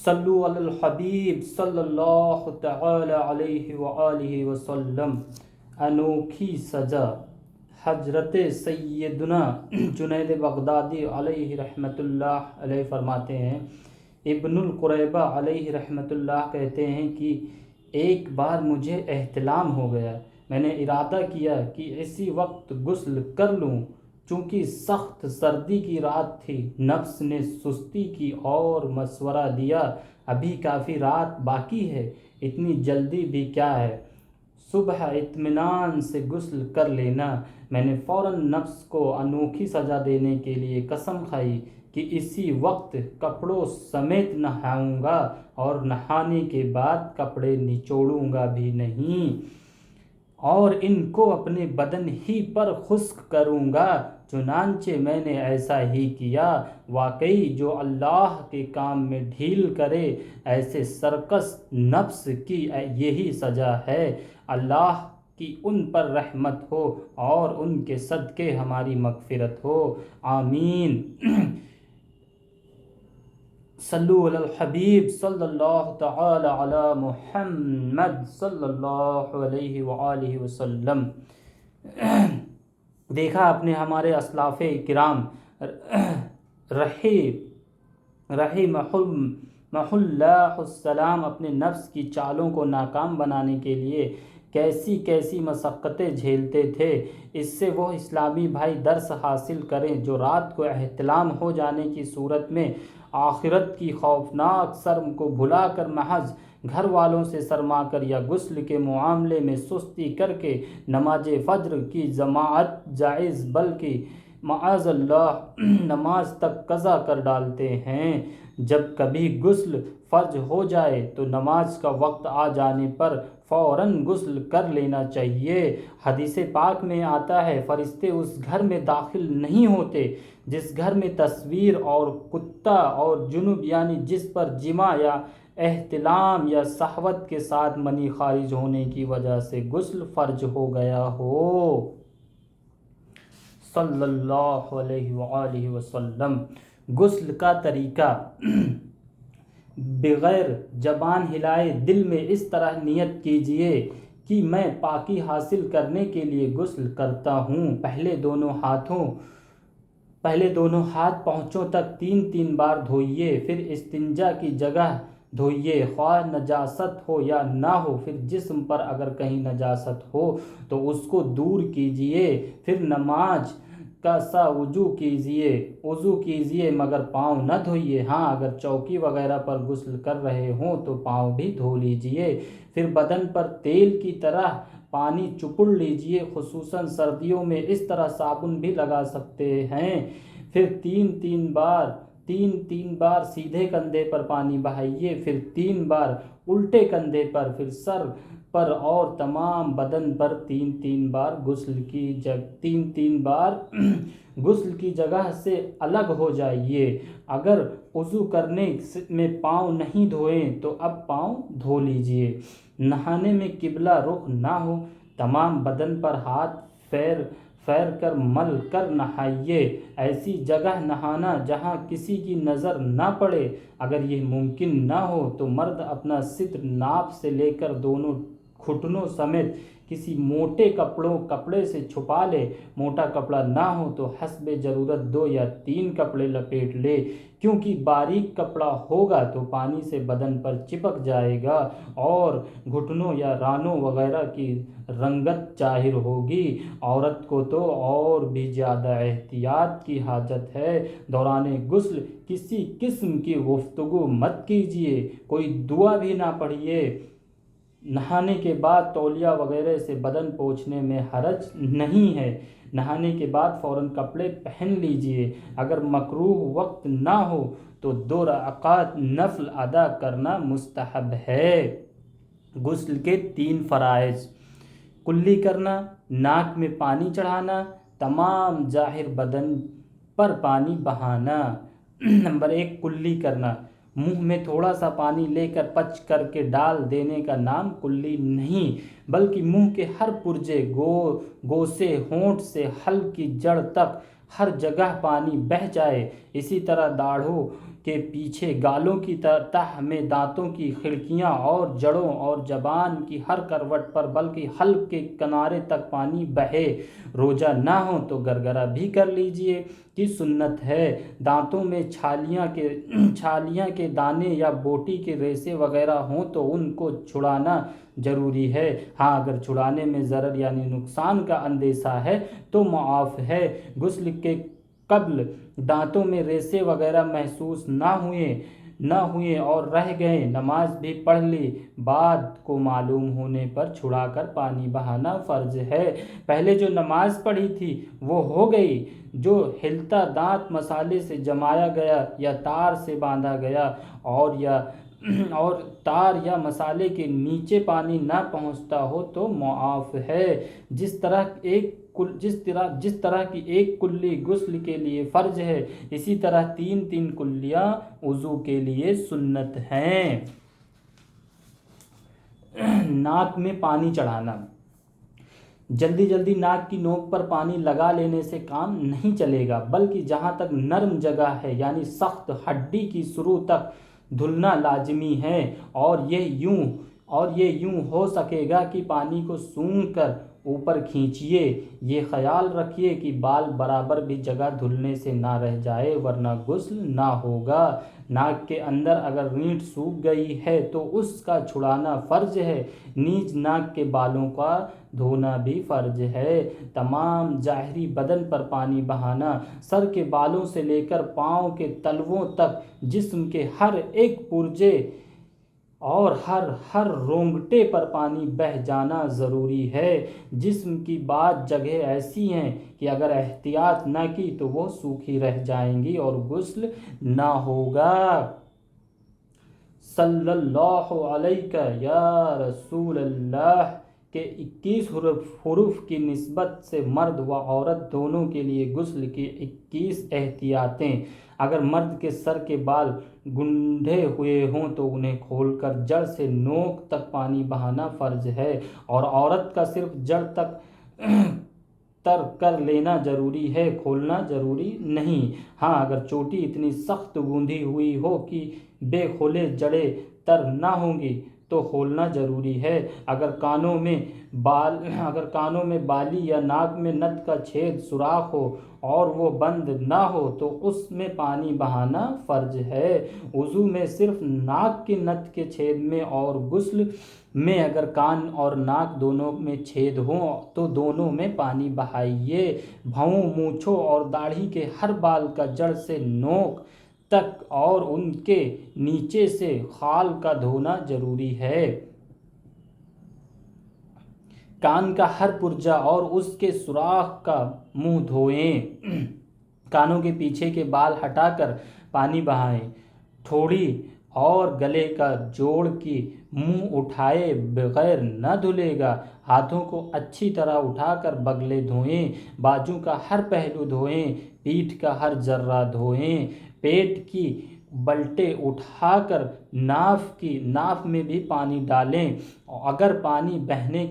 صلو علی الحبیب صلی اللہ تعالی علیہ وآلہ وسلم۔ انوکھی سزا۔ حضرت سیدنا جنید بغدادی علیہ رحمۃ اللہ علیہ فرماتے ہیں، ابن القریبہ علیہ رحمۃ اللہ کہتے ہیں کہ ایک بار مجھے احتلام ہو گیا، میں نے ارادہ کیا کہ اسی وقت غسل کر لوں، چونکہ سخت سردی کی رات تھی۔ نفس نے سستی کی اور مشورہ دیا، ابھی کافی رات باقی ہے، اتنی جلدی بھی کیا ہے، صبح اطمینان سے غسل کر لینا۔ میں نے فوراً نفس کو انوکھی سزا دینے کے لیے قسم کھائی کہ اسی وقت کپڑوں سمیت نہاؤں گا اور نہانے کے بعد کپڑے نچوڑوں گا بھی نہیں، اور ان کو اپنے بدن ہی پر خشک کروں گا۔ چنانچہ میں نے ایسا ہی کیا۔ واقعی جو اللہ کے کام میں ڈھیل کرے، ایسے سرکش نفس کی یہی سزا ہے۔ اللہ کی ان پر رحمت ہو اور ان کے صدقے ہماری مغفرت ہو، آمین۔ صلو علی الحبیب صلی اللہ تعالی علی محمد صلی اللہ علیہ وآلہ وسلم۔ دیکھا آپ نے ہمارے اسلاف کرام رحمہ اللہ السلام اپنے نفس کی چالوں کو ناکام بنانے کے لیے کیسی کیسی مشقتیں جھیلتے تھے۔ اس سے وہ اسلامی بھائی درس حاصل کریں جو رات کو احتلام ہو جانے کی صورت میں آخرت کی خوفناک شرم کو بھلا کر محض گھر والوں سے شرما کر یا غسل کے معاملے میں سستی کر کے نماز فجر کی جماعت جائز بلکہ معاذ اللہ نماز تک قضا کر ڈالتے ہیں۔ جب کبھی غسل فرض ہو جائے تو نماز کا وقت آ جانے پر فوراً غسل کر لینا چاہیے۔ حدیث پاک میں آتا ہے، فرشتے اس گھر میں داخل نہیں ہوتے جس گھر میں تصویر اور کتا اور جنب یعنی جس پر جماع یا احتلام یا شہوت کے ساتھ منی خارج ہونے کی وجہ سے غسل فرض ہو گیا ہو۔ صلی اللہ علیہ وآلہ وسلم۔ غسل کا طریقہ: بغیر زبان ہلائے دل میں اس طرح نیت کیجیے کہ میں پاکی حاصل کرنے کے لیے غسل کرتا ہوں۔ پہلے دونوں ہاتھ پاؤں تک 3 بار دھوئیے، پھر استنجا کی جگہ دھوئیے، خواہ نجاست ہو یا نہ ہو۔ پھر جسم پر اگر کہیں نجاست ہو تو اس کو دور کیجیے، پھر نماز کا سا وضو کیجیے مگر پاؤں نہ دھوئیے۔ ہاں، اگر چوکی وغیرہ پر غسل کر رہے ہوں تو پاؤں بھی دھو لیجیے۔ پھر بدن پر تیل کی طرح پانی چپڑ لیجیے، خصوصاً سردیوں میں اس طرح صابن بھی لگا سکتے ہیں۔ پھر تین بار سیدھے کندھے پر پانی بہائیے، پھر 3 بار الٹے کندھے پر، پھر سر پر اور تمام بدن پر 3 بار غسل کی جگہ سے الگ ہو جائیے۔ اگر وضو کرنے میں پاؤں نہیں دھوئے تو اب پاؤں دھو لیجیے۔ نہانے میں قبلہ رخ نہ ہو، تمام بدن پر ہاتھ پھیر کر مل کر نہائیے۔ ایسی جگہ نہانا جہاں کسی کی نظر نہ پڑے۔ اگر یہ ممکن نہ ہو تو مرد اپنا ستر ناف سے لے کر دونوں گھٹنوں سمیت کسی موٹے کپڑے سے چھپا لے۔ موٹا کپڑا نہ ہو تو حسب ضرورت 2 یا 3 کپڑے لپیٹ لے، کیونکہ باریک کپڑا ہوگا تو پانی سے بدن پر چپک جائے گا اور گھٹنوں یا رانوں وغیرہ کی رنگت ظاہر ہوگی۔ عورت کو تو اور بھی زیادہ احتیاط کی حاجت ہے۔ دوران غسل کسی قسم کی گفتگو مت کیجیے، کوئی دعا بھی نہ پڑھیے۔ نہانے کے بعد تولیہ وغیرہ سے بدن پوچھنے میں حرج نہیں ہے۔ نہانے کے بعد فوراً کپڑے پہن لیجیے۔ اگر مکروہ وقت نہ ہو تو 2 رکعات نفل ادا کرنا مستحب ہے۔ غسل کے 3 فرائض: کلی کرنا، ناک میں پانی چڑھانا، تمام ظاہر بدن پر پانی بہانا۔ نمبر 1، کلی کرنا۔ منہ میں تھوڑا سا پانی لے کر پچ کر کے ڈال دینے کا نام کلی نہیں، بلکہ منہ کے ہر پرزے، گوسے، ہونٹ سے حلق کی جڑ تک ہر جگہ پانی بہہ جائے۔ اسی طرح داڑھوں کے پیچھے گالوں کی تہ میں دانتوں کی کھڑکیاں اور جڑوں اور زبان کی ہر کروٹ پر بلکہ حلق کے کنارے تک پانی بہے۔ روزہ نہ ہو تو گرگرہ بھی کر لیجئے کی سنت ہے۔ دانتوں میں چھالیاں کے دانے یا بوٹی کے ریشے وغیرہ ہوں تو ان کو چھڑانا ضروری ہے۔ ہاں اگر چھڑانے میں ضرر یعنی نقصان کا اندیشہ ہے تو معاف ہے۔ غسل کے قبل دانتوں میں ریشے وغیرہ محسوس نہ ہوئے اور رہ گئے، نماز بھی پڑھ لی، بعد کو معلوم ہونے پر چھڑا کر پانی بہانا فرض ہے۔ پہلے جو نماز پڑھی تھی وہ ہو گئی۔ جو ہلتا دانت مسالے سے جمایا گیا یا تار سے باندھا گیا اور تار یا مسالے کے نیچے پانی نہ پہنچتا ہو تو معاف ہے۔ جس طرح کی ایک کلی غسل کے لیے فرض ہے، اسی طرح 3 کلیاں وضو کے لیے سنت ہیں۔ ناک میں پانی چڑھانا۔ جلدی ناک کی نوک پر پانی لگا لینے سے کام نہیں چلے گا، بلکہ جہاں تک نرم جگہ ہے یعنی سخت ہڈی کی سروں تک دھلنا لازمی ہے، اور یہ یوں ہو سکے گا کہ پانی کو سونگھ کر اوپر کھینچیے۔ یہ خیال رکھیے کہ بال برابر بھی جگہ دھلنے سے نہ رہ جائے ورنہ غسل نہ ہوگا۔ ناک کے اندر اگر رینٹ سوکھ گئی ہے تو اس کا چھڑانا فرض ہے۔ نیز ناک کے بالوں کا دھونا بھی فرض ہے۔ تمام ظاہری بدن پر پانی بہانا، سر کے بالوں سے لے کر پاؤں کے تلووں تک جسم کے ہر ایک پرجے اور ہر رونگٹے پر پانی بہہ جانا ضروری ہے۔ جسم کی بعض جگہیں ایسی ہیں کہ اگر احتیاط نہ کی تو وہ سوکھی رہ جائیں گی اور غسل نہ ہوگا۔ صلی اللہ علیہ یا رسول اللہ کے 21 حروف کی نسبت سے مرد و عورت دونوں کے لیے غسل کی 21 احتیاطیں۔ اگر مرد کے سر کے بال گنڈے ہوئے ہوں تو انہیں کھول کر جڑ سے نوک تک پانی بہانا فرض ہے، اور عورت کا صرف جڑ تک تر کر لینا ضروری ہے، کھولنا ضروری نہیں۔ ہاں اگر چوٹی اتنی سخت گوندھی ہوئی ہو کہ بے کھولے جڑیں تر نہ ہوں گی تو کھولنا ضروری ہے۔ اگر کانوں میں بالی یا ناک میں نت کا چھید سوراخ ہو اور وہ بند نہ ہو تو اس میں پانی بہانا فرض ہے۔ وضو میں صرف ناک کی نت کے چھید میں اور غسل میں اگر کان اور ناک دونوں میں چھید ہوں تو دونوں میں پانی بہائیے۔ بھووں، مونچھوں اور داڑھی کے ہر بال کا جڑ سے نوک تک اور ان کے نیچے سے خال کا دھونا ضروری ہے۔ کان کا ہر پرجا اور اس کے سوراخ کا منہ دھوئیں۔ کانوں کے پیچھے کے بال ہٹا کر پانی بہائیں۔ ٹھوڑی اور گلے کا جوڑ کی منہ اٹھائے بغیر نہ دھلے گا۔ ہاتھوں کو اچھی طرح اٹھا کر بغلیں دھوئیں۔ بازو کا ہر پہلو دھوئیں۔ پیٹھ کا ہر ذرہ دھوئیں۔ پیٹ کی بلٹیں اٹھا کر ناف میں بھی پانی ڈالیں۔ اگر پانی بہنے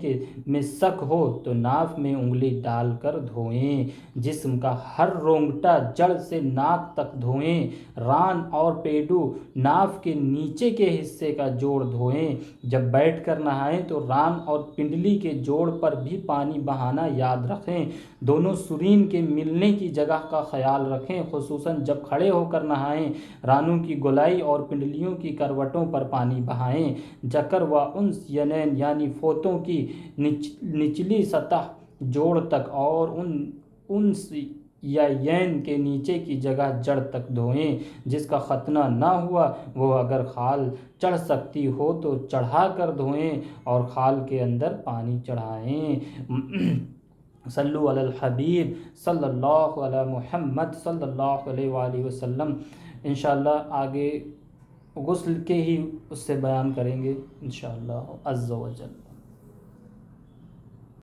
میں شک ہو تو ناف میں انگلی ڈال کر دھوئیں۔ جسم کا ہر رونگٹا جڑ سے ناک تک دھوئیں۔ ران اور پیڈو ناف کے نیچے کے حصے کا جوڑ دھوئیں۔ جب بیٹھ کر نہائیں تو ران اور پنڈلی کے جوڑ پر بھی پانی بہانا یاد رکھیں۔ دونوں سرین کے ملنے کی جگہ کا خیال رکھیں، خصوصاً جب کھڑے ہو کر نہائیں۔ رانوں کی گولائی اور پنڈلیوں کی کروٹوں پر پانی بہائیں۔ ذکر و انثیین یعنی فوطوں کی نچلی سطح جوڑ تک اور انثیین کے نیچے کی جگہ جڑ تک دھوئیں۔ جس کا ختنہ نہ ہوا وہ اگر خال چڑھ سکتی ہو تو چڑھا کر دھوئیں اور خال کے اندر پانی چڑھائیں۔ صلو علی الحبیب صلی اللہ علی محمد صلی اللہ علیہ وآلہ وسلم۔ انشاءاللہ آگے غسل کے ہی اس سے بیان کریں گے انشاءاللہ عز و جل۔